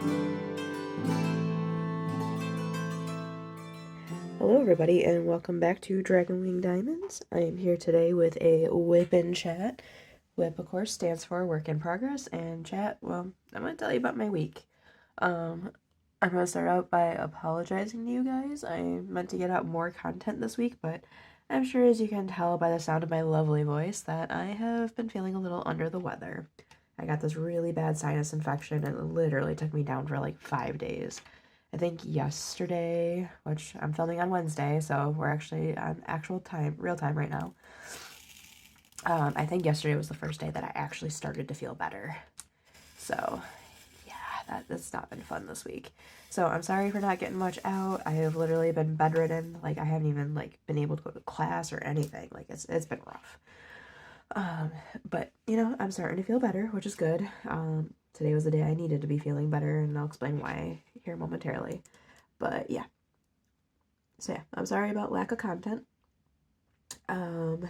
Hello everybody and welcome back to Dragon Wing Diamonds. I am here today with a WIP in chat. WIP of course stands for Work in Progress, and chat, well, I'm going to tell you about my week. I'm going to start out by apologizing to you guys. I meant to get out more content this week, but I'm sure as you can tell by the sound of my lovely voice that I have been feeling a little under the weather. I got this really bad sinus infection and it literally took me down for like 5 days. I think yesterday, which I'm filming on Wednesday, so we're actually on actual time, real time right now. I think yesterday was the first day that I actually started to feel better. So, yeah, that's not been fun this week. So I'm sorry for not getting much out. I have literally been bedridden. Like, I haven't even, like, been able to go to class or anything. Like, it's been rough. But, you know, I'm starting to feel better, which is good. Today was the day I needed to be feeling better, and I'll explain why here momentarily. But yeah. So yeah, I'm sorry about lack of content. And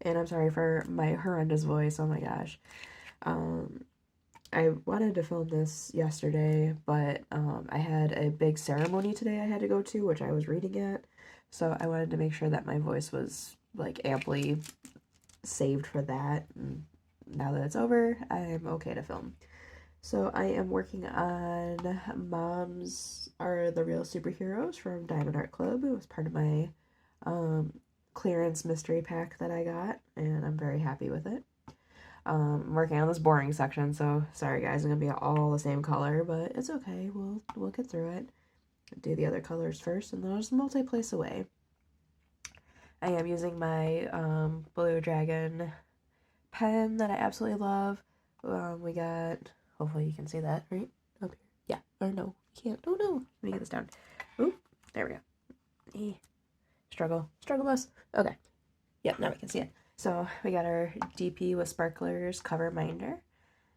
I'm sorry for my horrendous voice. Oh my gosh. I wanted to film this yesterday, but I had a big ceremony today I had to go to, which I was reading at. So I wanted to make sure that my voice was like amply saved for that. And now that it's over, I'm okay to film. So I am working on Moms Are the Real Superheroes from Diamond Art Club. It was part of my clearance mystery pack that I got, and I'm very happy with it. I'm working on this boring section, so sorry guys, I'm gonna be all the same color, but it's okay. We'll get through it. Do the other colors first, and then I'll just multi-place away. I am using my Blue Dragon pen that I absolutely love. We got, hopefully you can see that, right? Up here. Yeah, or no, you can't. Oh no, let me get this down. Oop, there we go. Struggle bus. Okay. Yep, now we can see it. So we got our DP with Sparklers cover minder.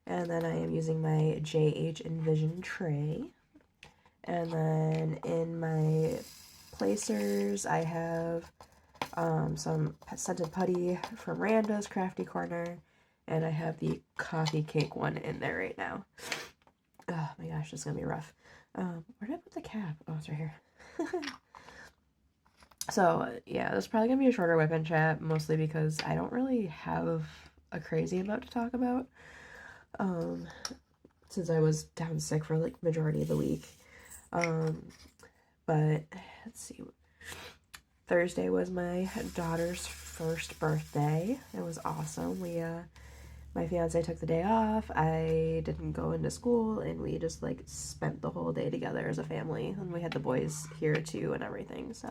And then I am using my JH Envision tray. And then in my placers, I have some scented putty from Randa's Crafty Corner. And I have the coffee cake one in there right now. Oh my gosh, this is going to be rough. Where did I put the cap? Oh, it's right here. So, yeah, this is probably going to be a shorter weapon chat, mostly because I don't really have a crazy amount to talk about. Since I was down sick for, like, majority of the week. But, let's see. Thursday was my daughter's first birthday. It was awesome. My fiance took the day off. I didn't go into school, and we just, like, spent the whole day together as a family. And we had the boys here, too, and everything, so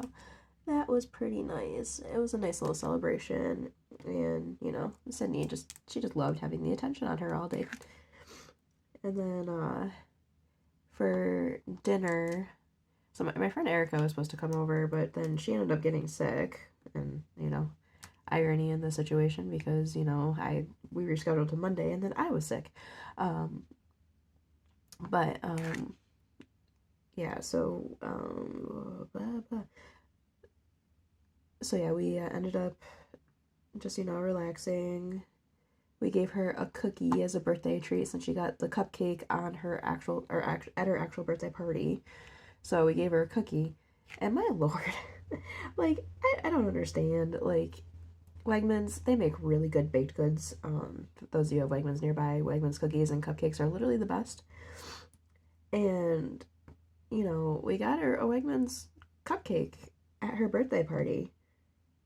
that was pretty nice. It was a nice little celebration, and, you know, Sydney she just loved having the attention on her all day. And then, for dinner, so my friend Erica was supposed to come over, but then she ended up getting sick, and, you know, irony in the situation because, you know, we rescheduled to Monday, and then I was sick. Yeah, so, blah, blah. So yeah, we ended up just, you know, relaxing. We gave her a cookie as a birthday treat since she got the cupcake on her at her actual birthday party. So we gave her a cookie, and my lord, like, I don't understand. Like, Wegmans, they make really good baked goods. For those of you who have Wegmans nearby, Wegmans cookies and cupcakes are literally the best. And, you know, we got her a Wegmans cupcake at her birthday party,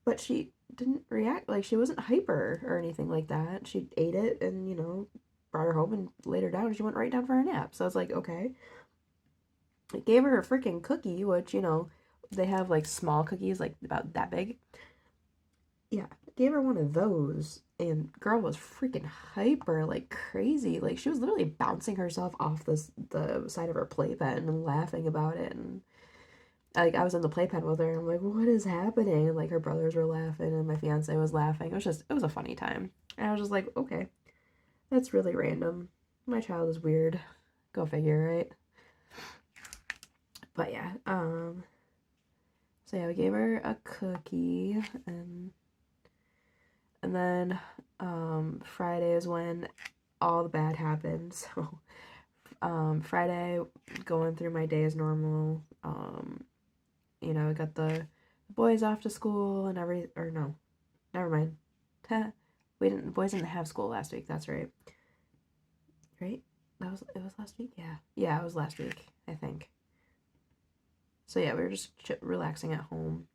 but she didn't react, like, she wasn't hyper or anything like that. She ate it and, you know, brought her home and laid her down, and she went right down for her nap. So I was like, okay. I gave her a freaking cookie, which, you know, they have, like, small cookies, like, about that big. Yeah, gave her one of those, and girl was freaking hyper, like crazy. Like, she was literally bouncing herself off the side of her playpen and laughing about it. And like, I was in the playpen with her, and I'm like, what is happening? And like, her brothers were laughing, and my fiance was laughing. It was a funny time. And I was just like, okay, that's really random. My child is weird. Go figure, right? But yeah, so yeah, we gave her a cookie, and then Friday is when all the bad happened. So Friday, going through my day as normal. I got the boys off to school and or no, never mind. The boys didn't have school last week. That's right. Right? It was last week? Yeah. Yeah, it was last week, I think. So yeah, we were just relaxing at home.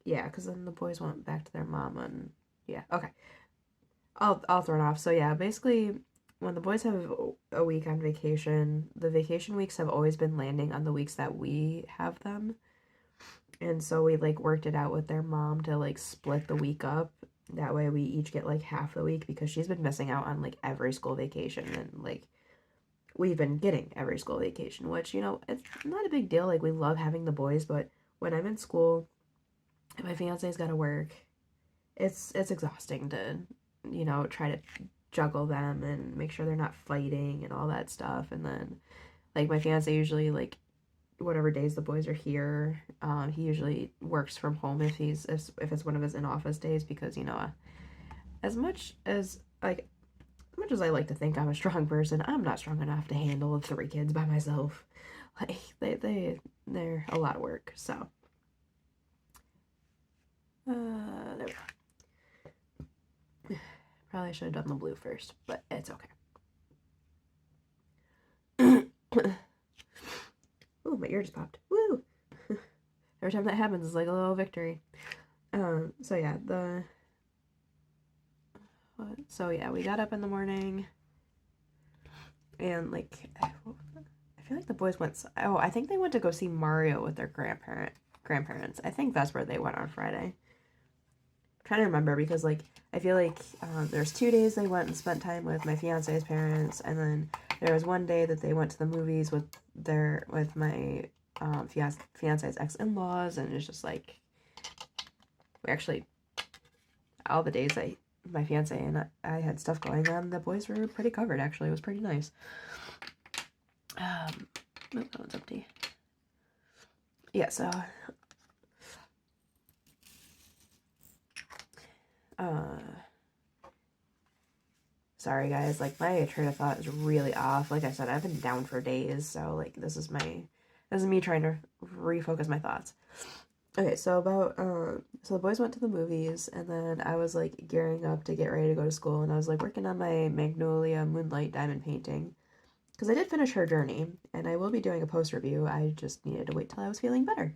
Yeah, because then the boys went back to their mom and yeah, okay. I'll throw it off. So yeah, basically when the boys have a week on vacation, the vacation weeks have always been landing on the weeks that we have them. And so we like worked it out with their mom to like split the week up. That way we each get like half the week because she's been missing out on like every school vacation and like we've been getting every school vacation, which, it's not a big deal. Like we love having the boys, but when I'm in school and my fiance's got to work, it's exhausting to, try to juggle them and make sure they're not fighting and all that stuff. And then like my fiance usually like whatever days the boys are here, he usually works from home if it's one of his in-office days because as much as I like to think I'm a strong person, I'm not strong enough to handle 3 kids by myself. Like they're a lot of work. So there we go. Probably should have done the blue first, but it's okay. Ooh, my ear just popped. Woo! Every time that happens, it's like a little victory. So yeah, we got up in the morning, and like, I feel like the boys went. Oh, I think they went to go see Mario with their grandparents. I think that's where they went on Friday. I'm trying to remember because like I feel like there's 2 days they went and spent time with my fiance's parents, and then there was one day that they went to the movies with my fiance's ex-in-laws, and it's just like we actually all the days my fiance and I had stuff going on, the boys were pretty covered. Actually, it was pretty nice. That one's empty. Yeah, so sorry guys, like my train of thought is really off. Like I said, I've been down for days, so like this is me trying to refocus my thoughts. Okay, so so the boys went to the movies, and then I was like gearing up to get ready to go to school, and I was like working on my Magnolia Moonlight Diamond painting because I did finish her journey, and I will be doing a post review. I just needed to wait till I was feeling better.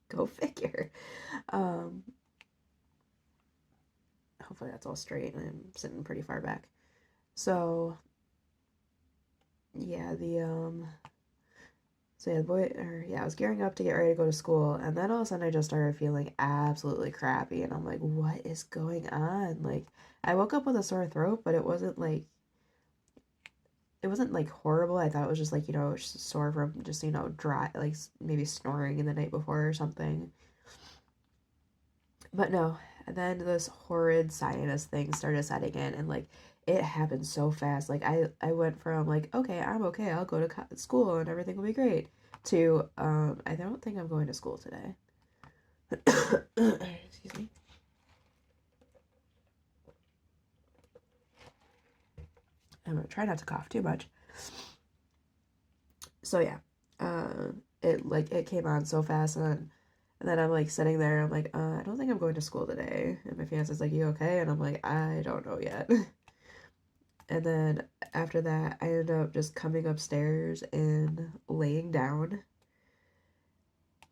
Go figure. Hopefully that's all straight. I'm sitting pretty far back. So yeah, I was gearing up to get ready to go to school, and then all of a sudden I just started feeling absolutely crappy, and I'm like, what is going on? Like, I woke up with a sore throat, but it wasn't like horrible. I thought it was just like, sore from just, dry, like maybe snoring in the night before or something. But no, and then this horrid sinus thing started setting in, and like it happened so fast. Like I went from like, okay, I'm okay, I'll go to school and everything will be great, to I don't think I'm going to school today. Excuse me. I'm gonna try not to cough too much. So yeah, it came on so fast, and then I'm like sitting there, I'm like, I don't think I'm going to school today. And my fiance's like, you okay? And I'm like, I don't know yet. And then after that, I ended up just coming upstairs and laying down.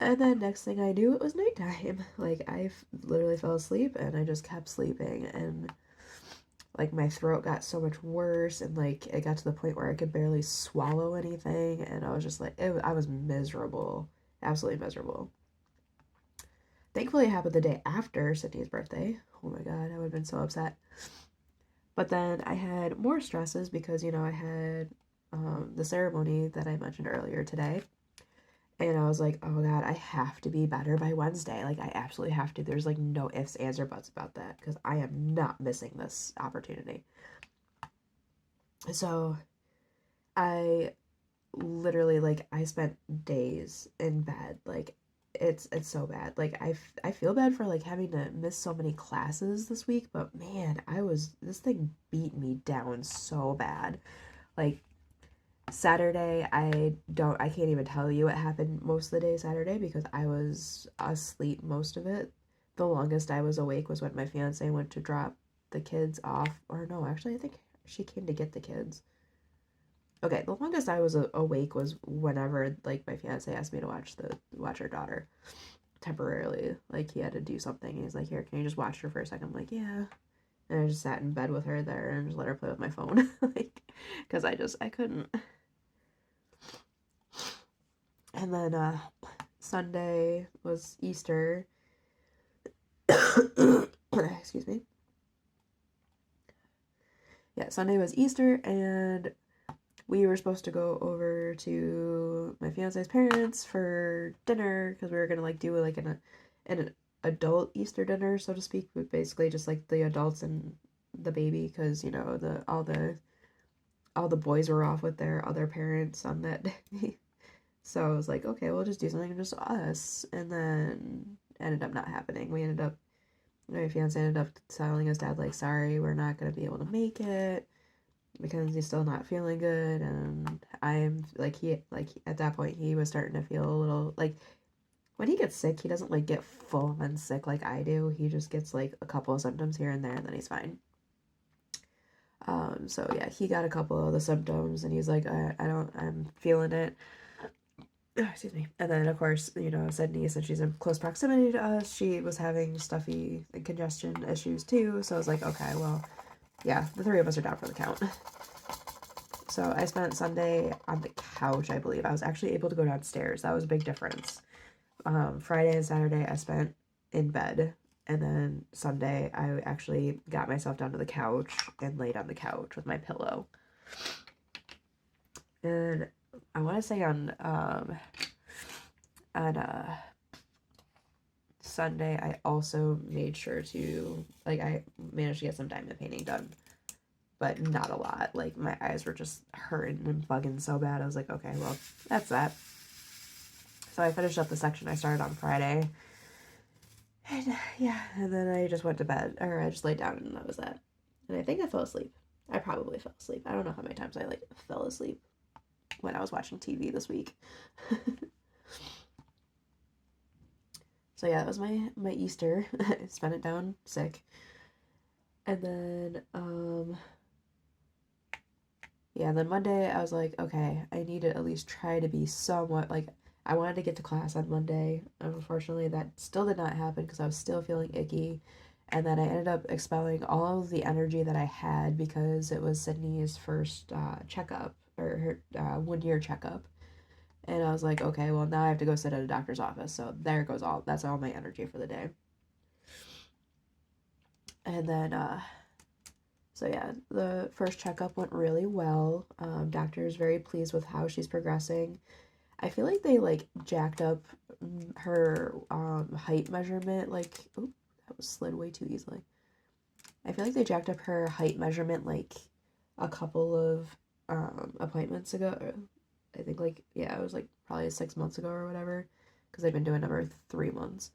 And then next thing I knew, it was nighttime. Like, I literally fell asleep, and I just kept sleeping. And, like, my throat got so much worse, and, like, it got to the point where I could barely swallow anything. And I was just like, I was miserable. Absolutely miserable. Thankfully, it happened the day after Sydney's birthday. Oh my god, I would have been so upset. But then I had more stresses because, I had the ceremony that I mentioned earlier today. And I was like, oh god, I have to be better by Wednesday. Like, I absolutely have to. There's like no ifs, ands, or buts about that because I am not missing this opportunity. So I literally, like, I spent days in bed. Like, it's so bad. Like, I feel bad for like having to miss so many classes this week, but man, this thing beat me down so bad. Like, Saturday, I can't even tell you what happened most of the day Saturday because I was asleep most of it. The longest I was awake was when my fiance went to drop the kids off. Or no, actually, I think she came to get the kids. Okay, the longest I was awake was whenever like my fiance asked me to watch our daughter temporarily. Like he had to do something. And he's like, "Here, can you just watch her for a second?" I'm like, "Yeah." And I just sat in bed with her there and just let her play with my phone, like, because I couldn't. And then Sunday was Easter. Excuse me. Yeah, Sunday was Easter, and we were supposed to go over to my fiance's parents for dinner because we were gonna like do like an adult Easter dinner, so to speak, but basically just like the adults and the baby, because you know all the boys were off with their other parents on that day. So I was like, okay, we'll just do something just us, and then ended up not happening. My fiance ended up telling his dad like, sorry, we're not gonna be able to make it because he's still not feeling good, and I'm like at that point he was starting to feel a little like when he gets sick he doesn't like get full on sick like I do. He just gets like a couple of symptoms here and there and then he's fine. So yeah, he got a couple of the symptoms and he's like, I'm feeling it. Oh, excuse me. And then, of course, you know, Sydney, since she's in close proximity to us, she was having stuffy and congestion issues too. So I was like, okay, well, yeah, the three of us are down for the count. So I spent Sunday on the couch, I believe. I was actually able to go downstairs. That was a big difference. Friday and Saturday I spent in bed. And then Sunday I actually got myself down to the couch and laid on the couch with my pillow. And I want to say on Sunday I also made sure to like I managed to get some diamond painting done, but not a lot. Like my eyes were just hurting and bugging so bad. I was like, okay, well, that's that. So I finished up the section I started on Friday. And yeah, and then I just went to bed, or I just laid down and that was that. And I think I fell asleep. I probably fell asleep. I don't know how many times I like fell asleep when I was watching TV this week. So yeah, that was my Easter. I spent it down sick. And then yeah, and then Monday I was like, okay, I need to at least try to be somewhat like I wanted to get to class on Monday. Unfortunately, that still did not happen because I was still feeling icky. And then I ended up expelling all of the energy that I had because it was Sydney's first checkup, or her 1 year checkup. And I was like, okay, well, now I have to go sit at a doctor's office. So there goes that's all my energy for the day. And then, so yeah, the first checkup went really well. Doctor is very pleased with how she's progressing. I feel like they like jacked up her height measurement. Like, oop, that was slid way too easily. I feel like they jacked up her height measurement like a couple of appointments ago. I think like, yeah, it was like probably 6 months ago or whatever, because they've been doing it for 3 months.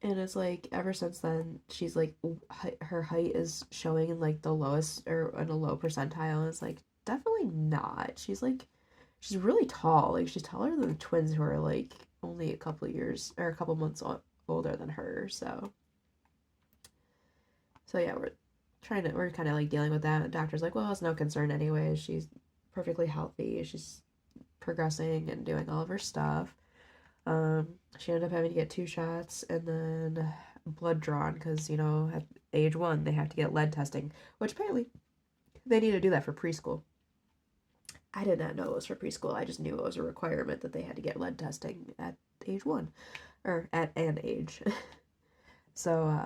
And it's like ever since then she's like her height is showing in like the lowest or in a low percentile, and it's like definitely not. She's really tall. Like she's taller than the twins who are like only a couple of years or a couple months older than her. So yeah, we're kind of like dealing with that. The doctor's like, well, it's no concern anyway. She's perfectly healthy. She's progressing and doing all of her stuff. She ended up having to get 2 shots and then blood drawn because, you know, at age 1 they have to get lead testing, which apparently they need to do that for preschool. I did not know it was for preschool. I just knew it was a requirement that they had to get lead testing at age 1, or at an age. So,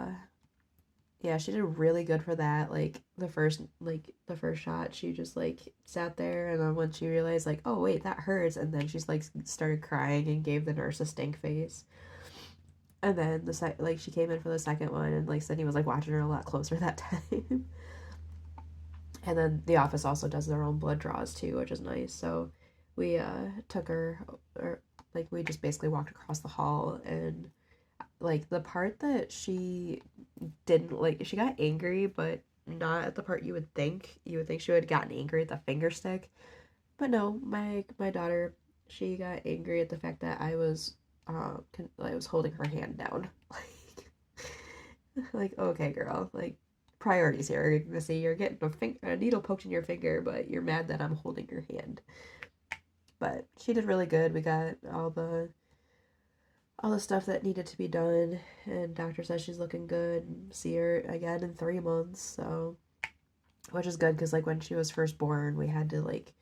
yeah, she did really good for that. Like the first shot, she just like sat there, and then when she realized like, oh wait, that hurts, and then she's like started crying and gave the nurse a stink face. And then she came in for the second one, and like Sydney was like watching her a lot closer that time. And then the office also does their own blood draws too, which is nice. So we took her, or like we just basically walked across the hall, and like the part that she didn't like, she got angry, but not at the part you would think. You would think she would have gotten angry at the finger stick, But no, my daughter, she got angry at the fact that I was holding her hand down. Like, okay, girl, like, priorities here, Missy. You're getting a needle poked in your finger, but you're mad that I'm holding your hand. But she did really good. We got all the stuff that needed to be done, and doctor says she's looking good. See her again in 3 months, so, which is good because like when she was first born, we had to like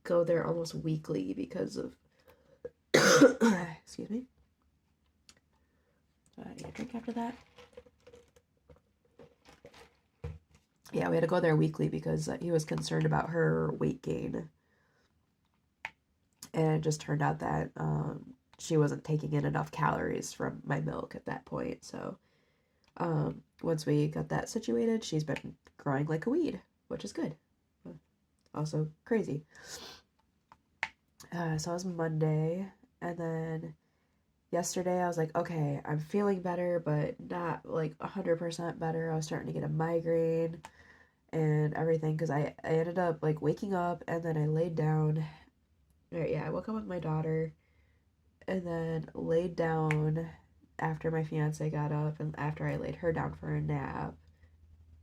go there almost weekly because of excuse me. I need a drink after that. Yeah, we had to go there weekly because he was concerned about her weight gain. And it just turned out that she wasn't taking in enough calories from my milk at that point. So once we got that situated, she's been growing like a weed, which is good. Also crazy. So it was Monday, and then yesterday I was like, okay, I'm feeling better, but not like 100% better. I was starting to get a migraine and everything because I ended up like waking up, and then I laid down. Right, yeah, I woke up with my daughter and then laid down after my fiance got up and after I laid her down for a nap.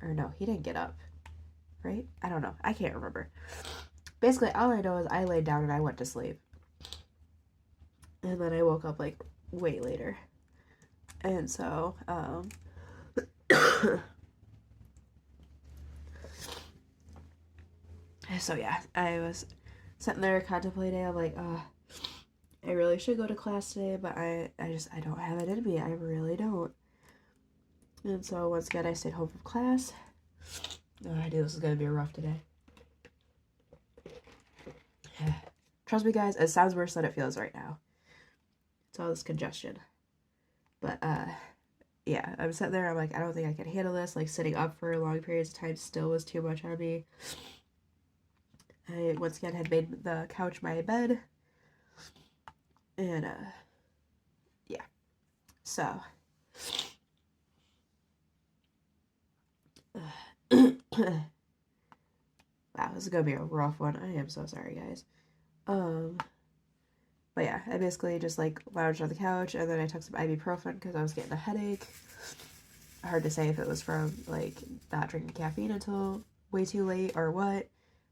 Or no, he didn't get up, right? I don't know. I can't remember. Basically, all I know is I laid down and I went to sleep. And then I woke up like way later. And so, so yeah, I was sitting there contemplating. I'm like, I really should go to class today, but I don't have it in me. I really don't. And so once again, I stayed home from class. Oh, I knew this was gonna be rough today. Trust me, guys, it sounds worse than it feels right now. It's all this congestion. But yeah, I'm sitting there. I'm like, I don't think I can handle this. Like sitting up for long periods of time still was too much on me. I once again had made the couch my bed. And yeah. So wow, this is gonna be a rough one. I am so sorry, guys. But yeah, I basically just like lounged on the couch, and then I took some ibuprofen because I was getting a headache. Hard to say if it was from like not drinking caffeine until way too late or what,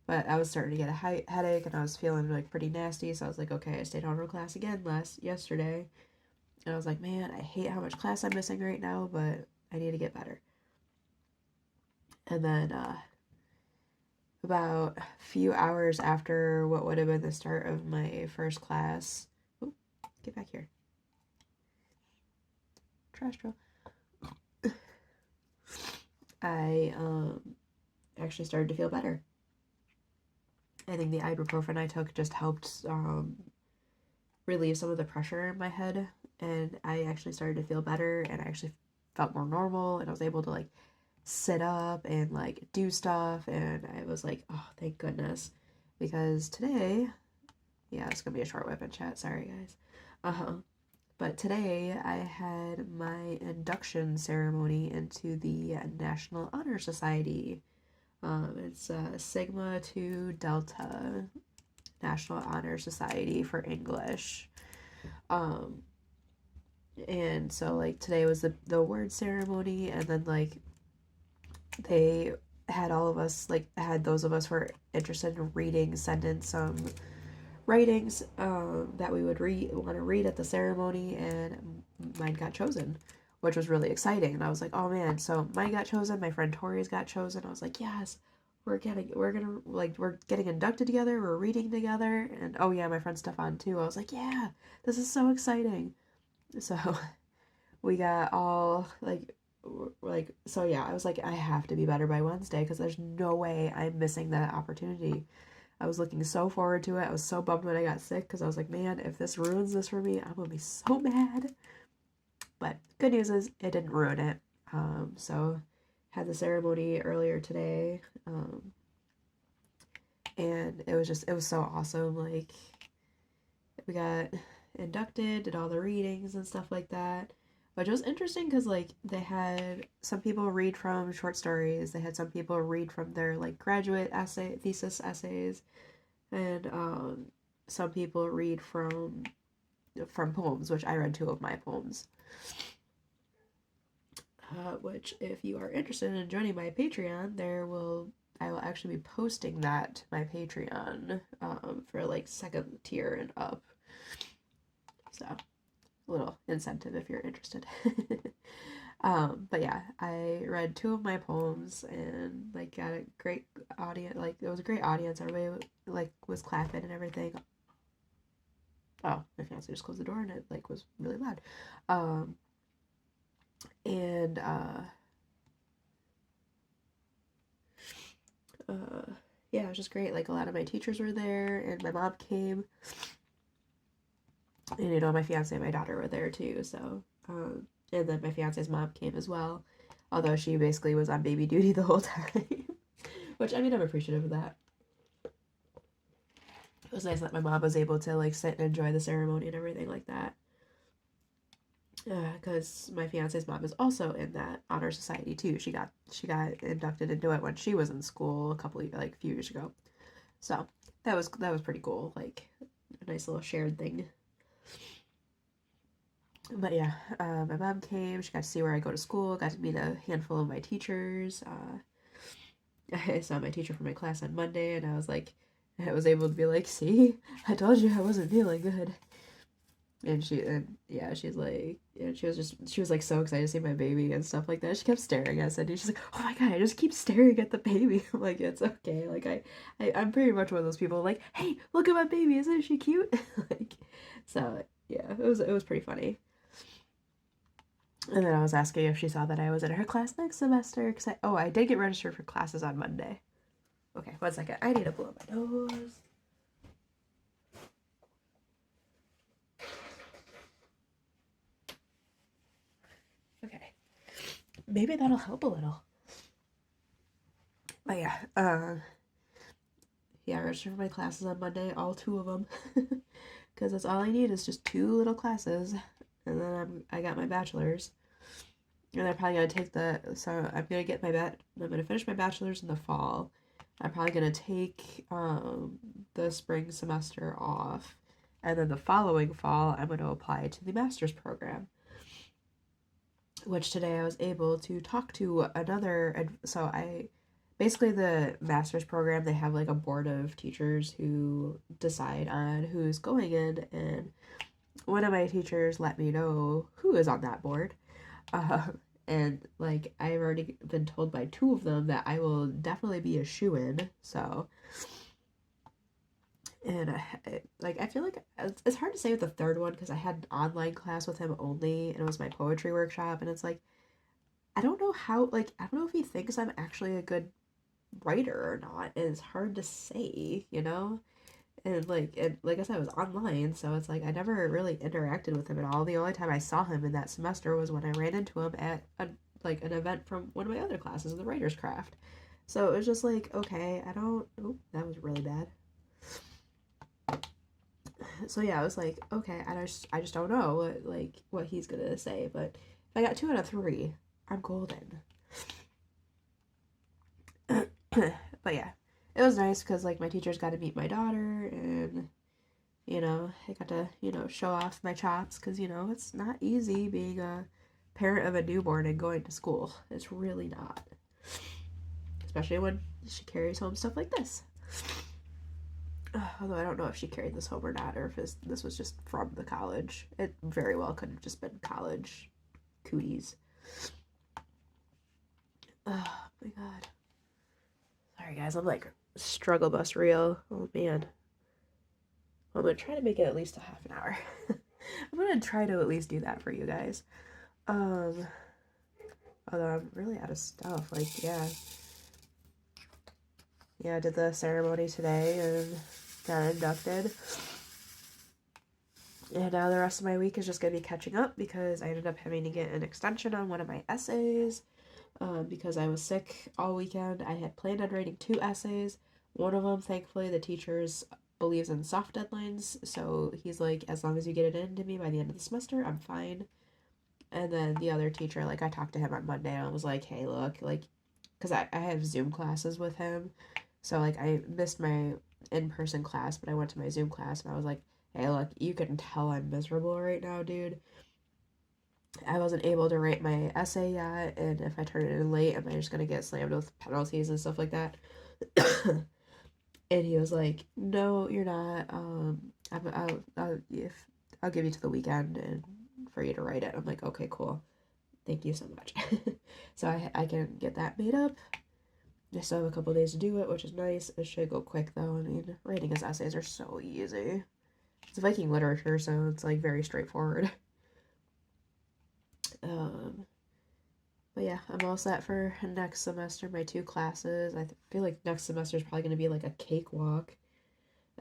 but I was starting to get a headache and I was feeling like pretty nasty. So I was like, okay, I stayed home from class again yesterday, and I was like, man, I hate how much class I'm missing right now, but I need to get better. And then about a few hours after what would have been the start of my first class, oh, get back here, trash trail. I actually started to feel better. I think the ibuprofen I took just helped relieve some of the pressure in my head, and I actually started to feel better, and I actually felt more normal, and I was able to like sit up and like do stuff, and I was like, oh, thank goodness, because today, yeah, it's gonna be a short WIP and chat, sorry guys. But today I had my induction ceremony into the National Honor Society. It's Sigma to Delta National Honor Society for English. And so like today was the word ceremony, and then like they had all of us, like had those of us who were interested in reading send in some writings that we would want to read at the ceremony, and mine got chosen, which was really exciting. And I was like, oh man, so mine got chosen, my friend Tori's got chosen. I was like, yes, we're getting inducted together, we're reading together, and oh yeah, my friend Stefan too. I was like, yeah, this is so exciting. So we got all so yeah, I was like, I have to be better by Wednesday because there's no way I'm missing that opportunity. I was looking so forward to it. I was so bummed when I got sick because I was like, man, if this ruins this for me, I'm going to be so mad. But good news is it didn't ruin it. So had the ceremony earlier today. And it was so awesome. Like, we got inducted, did all the readings and stuff like that. Which was interesting because, like, they had some people read from short stories. They had some people read from their, like, graduate thesis essays. And some people read from poems, which I read 2 of my poems. Which, if you are interested in joining my Patreon, I will actually be posting that my Patreon for like 2nd tier and up. So, a little incentive if you're interested. But yeah, I read 2 of my poems and like got a great audience. Like it was a great audience. Everybody like was clapping and everything. Oh, my fiance just closed the door and it like was really loud. And yeah, it was just great. Like a lot of my teachers were there and my mom came. And you know, my fiance and my daughter were there too. So and then my fiance's mom came as well. Although she basically was on baby duty the whole time. Which, I mean, I'm appreciative of that. It was nice that my mom was able to like sit and enjoy the ceremony and everything like that. Because my fiance's mom is also in that honor society too. She got inducted into it when she was in school a few years ago. So that was pretty cool. Like a nice little shared thing. But yeah, my mom came. She got to see where I go to school. Got to meet a handful of my teachers. I saw my teacher from my class on Monday, and I was able to be like, "See, I told you I wasn't feeling good." And she was like so excited to see my baby and stuff like that. She kept staring at Cindy. She's like, "Oh my god, I just keep staring at the baby." I'm like, "It's okay." Like I'm pretty much one of those people like, "Hey, look at my baby. Isn't she cute?" Like, so yeah, it was pretty funny. And then I was asking if she saw that I was in her class next semester. I did get registered for classes on Monday. Okay, 1 second. I need to blow my nose. Okay. Maybe that'll help a little. But yeah, I registered for my classes on Monday, all 2 of them. Because that's all I need is just 2 little classes. And then I got my bachelor's. And I'm probably going to take I'm going to I'm going to finish my bachelor's in the fall. I'm probably going to take the spring semester off. And then the following fall, I'm going to apply to the master's program. Which today I was able to talk to basically the master's program, they have like a board of teachers who decide on who's going in. And one of my teachers let me know who is on that board. And like I've already been told by 2 of them that I will definitely be a shoo-in. So, and I feel like it's hard to say with the 3rd one because I had an online class with him only, and it was my poetry workshop, and it's like I don't know if he thinks I'm actually a good writer or not. It's hard to say, you know. And like I said, it was online, so it's like I never really interacted with him at all. The only time I saw him in that semester was when I ran into him at an event from one of my other classes, the writer's craft. So it was just like, okay, that was really bad. So yeah, I was like, okay, I just don't know what he's gonna say, but if I got 2 out of 3, I'm golden. But yeah, it was nice because like my teachers got to meet my daughter, and I got to show off my chops because it's not easy being a parent of a newborn and going to school. It's really not, especially when she carries home stuff like this. Although I don't know if she carried this home or not, or if this was just from the college. It very well could have just been college cooties. Oh my god. Sorry guys, I'm like struggle bus real. Oh man. I'm gonna try to make it at least a half an hour. I'm gonna try to at least do that for you guys. Although I'm really out of stuff. Like, yeah, I did the ceremony today and got inducted. And now the rest of my week is just gonna be catching up because I ended up having to get an extension on one of my essays. Because I was sick all weekend. I had planned on writing 2 essays. One of them, thankfully, the teacher's believes in soft deadlines, so he's like, as long as you get it in to me by the end of the semester, I'm fine. And then the other teacher, like, I talked to him on Monday, and I was like, hey, look, like, because I have Zoom classes with him, so, like, I missed my in-person class, but I went to my Zoom class and I was like, hey, look, you can tell I'm miserable right now, dude. I wasn't able to write my essay yet, and if I turn it in late, am I just gonna get slammed with penalties and stuff like that? And he was like, no, you're not. I'll give you to the weekend and for you to write it. I'm like, okay, cool. Thank you so much. So I can get that made up. I still have a couple days to do it, which is nice. It should go quick though. I mean, writing his essays are so easy. It's Viking literature, so it's like very straightforward. But yeah, I'm all set for next semester. My 2 classes. I feel like next semester is probably going to be like a cakewalk.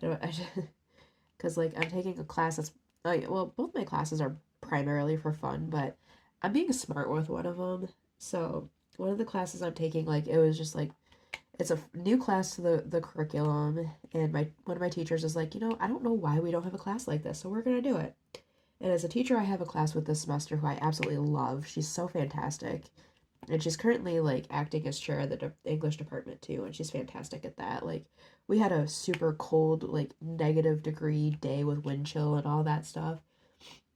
Because like I'm taking a class that's well, both my classes are primarily for fun, but I'm being smart with one of them. So one of the classes I'm taking, like it was just like it's a new class to the curriculum, and one of my teachers is like, I don't know why we don't have a class like this, so we're gonna do it. And as a teacher, I have a class with this semester who I absolutely love. She's so fantastic. And she's currently like acting as chair of the English department too, and she's fantastic at that. Like we had a super cold, like -degree day with wind chill and all that stuff.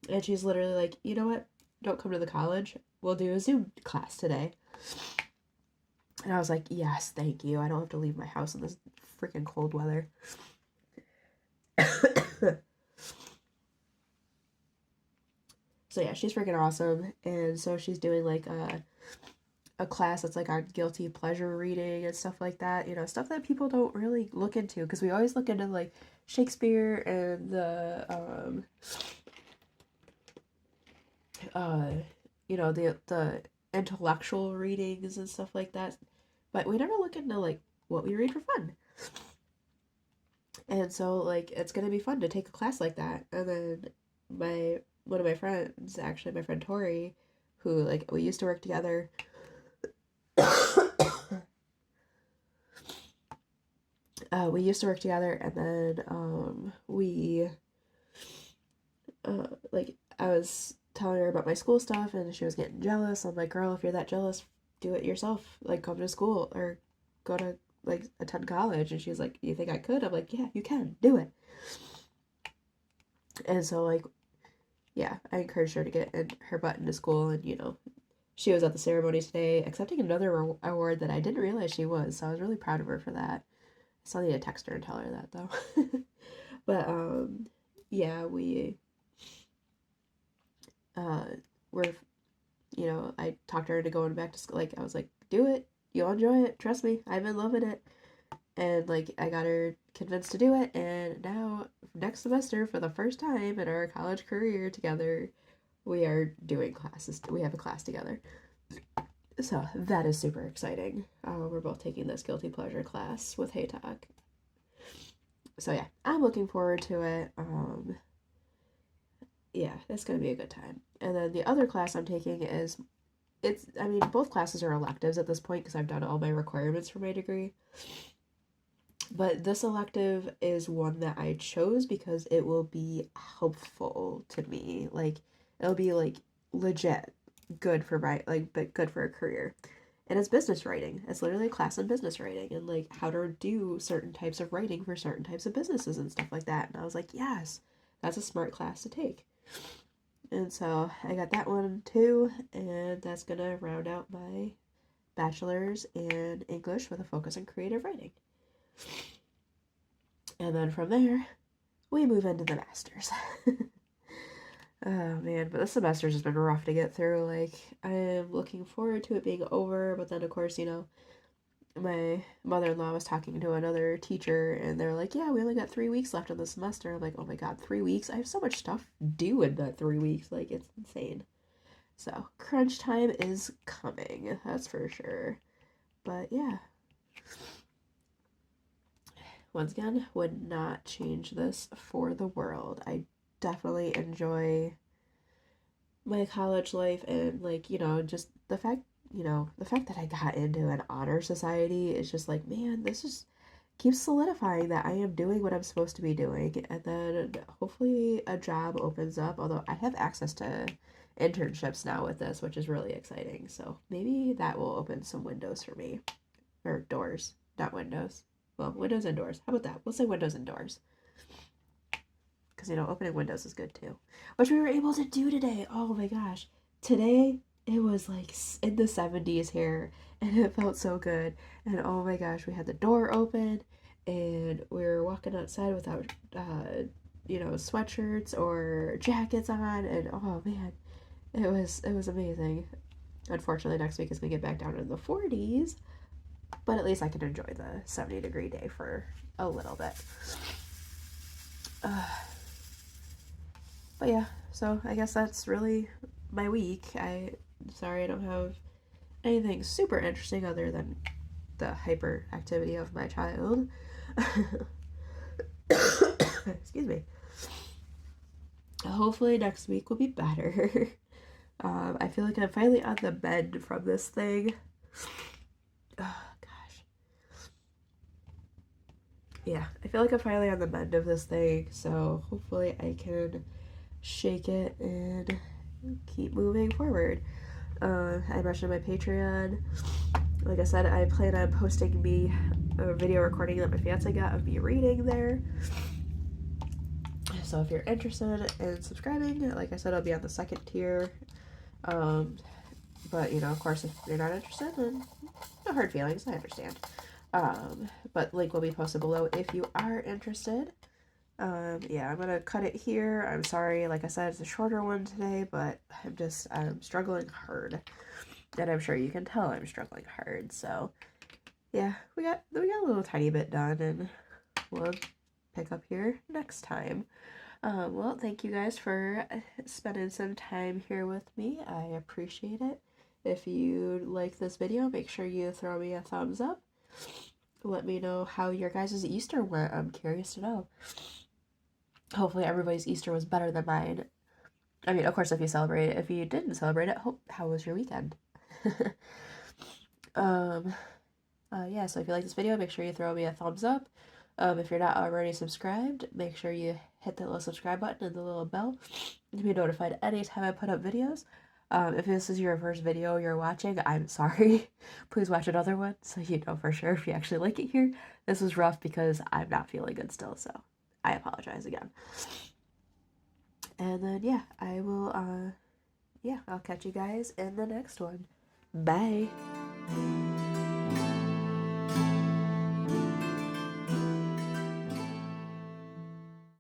And she's literally like, you know what? Don't come to the college. We'll do a Zoom class today. And I was like, yes, thank you. I don't have to leave my house in this freaking cold weather. So yeah, she's freaking awesome. And so she's doing like a class that's like on guilty pleasure reading and stuff like that, stuff that people don't really look into, because we always look into like Shakespeare and the the intellectual readings and stuff like that, but we never look into like what we read for fun. And so like it's gonna be fun to take a class like that. And then one of my friends, actually my friend Tori, who like we used to work together. We used to work together, and then we like I was telling her about my school stuff, and she was getting jealous. I'm like, girl, if you're that jealous, do it yourself. Like, come to school or go to like attend college. And she's like, you think I could? I'm like, yeah, you can do it. And so like, yeah, I encouraged her to get her butt into school, and she was at the ceremony today accepting another award that I didn't realize she was, so I was really proud of her for that. I still need to text her and tell her that though. But yeah, we're I talked her into going back to school. Like I was like, do it, you'll enjoy it, trust me, I've been loving it. And like I got her convinced to do it, and now next semester, for the first time in our college career together, we are doing classes. We have a class together. So that is super exciting. We're both taking this guilty pleasure class with Hey Talk. So yeah, I'm looking forward to it. Yeah, it's gonna be a good time. And then the other class I'm taking both classes are electives at this point because I've done all my requirements for my degree. But this elective is one that I chose because it will be helpful to me. Like, it'll be like legit good for but good for a career. And it's business writing. It's literally a class in business writing and like how to do certain types of writing for certain types of businesses and stuff like that. And I was like, yes, that's a smart class to take. And so I got that one too, and that's gonna round out my bachelor's in English with a focus on creative writing. And then from there, we move into the master's. Oh man, but this semester's just been rough to get through. Like, I am looking forward to it being over, but then of course, my mother-in-law was talking to another teacher, and they're like, yeah, we only got 3 weeks left in the semester. I'm like, oh my god, 3 weeks? I have so much stuff due in that 3 weeks. Like, it's insane. So, crunch time is coming, that's for sure. But yeah. Once again, would not change this for the world. I definitely enjoy my college life, and like, just the fact that I got into an honor society is just like, man, this just keeps solidifying that I am doing what I'm supposed to be doing. And then hopefully a job opens up, although I have access to internships now with this, which is really exciting. So maybe that will open some windows for me, or doors, not windows. Well, windows and doors. How about that? We'll say windows and doors. Because, you know, opening windows is good too. Which we were able to do today. Oh my gosh. Today, it was like in the 70s here, and it felt so good. And oh my gosh, we had the door open, and we were walking outside without, you know, sweatshirts or jackets on, and oh man, it was amazing. Unfortunately, next week is gonna get back down in the 40s, but at least I can enjoy the 70-degree day for a little bit. But yeah, so I guess that's really my week. Sorry I don't have anything super interesting other than the hyperactivity of my child. Excuse me. Hopefully next week will be better. I feel like I'm finally on the mend from this thing. Oh, gosh. Yeah, I feel like I'm finally on the mend of this thing, so hopefully I can shake it and keep moving forward. I mentioned my Patreon. Like I said, I plan on posting me a video recording that my fiance got of me reading there. So if you're interested in subscribing, like I said, I'll be on the second tier. But, you know, of course, if you're not interested, then no hard feelings. I understand. But link will be posted below if you are interested. Yeah, I'm gonna cut it here. I'm sorry, like I said, it's a shorter one today, but I'm struggling hard. And I'm sure you can tell I'm struggling hard, so yeah, we got a little tiny bit done, and we'll pick up here next time. Well, thank you guys for spending some time here with me. I appreciate it. If you like this video, make sure you throw me a thumbs up. Let me know how your guys' Easter went. I'm curious to know. Hopefully everybody's Easter was better than mine. I mean, of course, if you celebrate it. If you didn't celebrate it, how was your weekend? Yeah, so if you like this video, make sure you throw me a thumbs up. If you're not already subscribed, make sure you hit that little subscribe button and the little bell to be notified anytime I put up videos. If this is your first video you're watching, I'm sorry. Please watch another one so you know for sure if you actually like it here. This was rough because I'm not feeling good still, so I apologize again. And then, yeah, I'll catch you guys in the next one. Bye.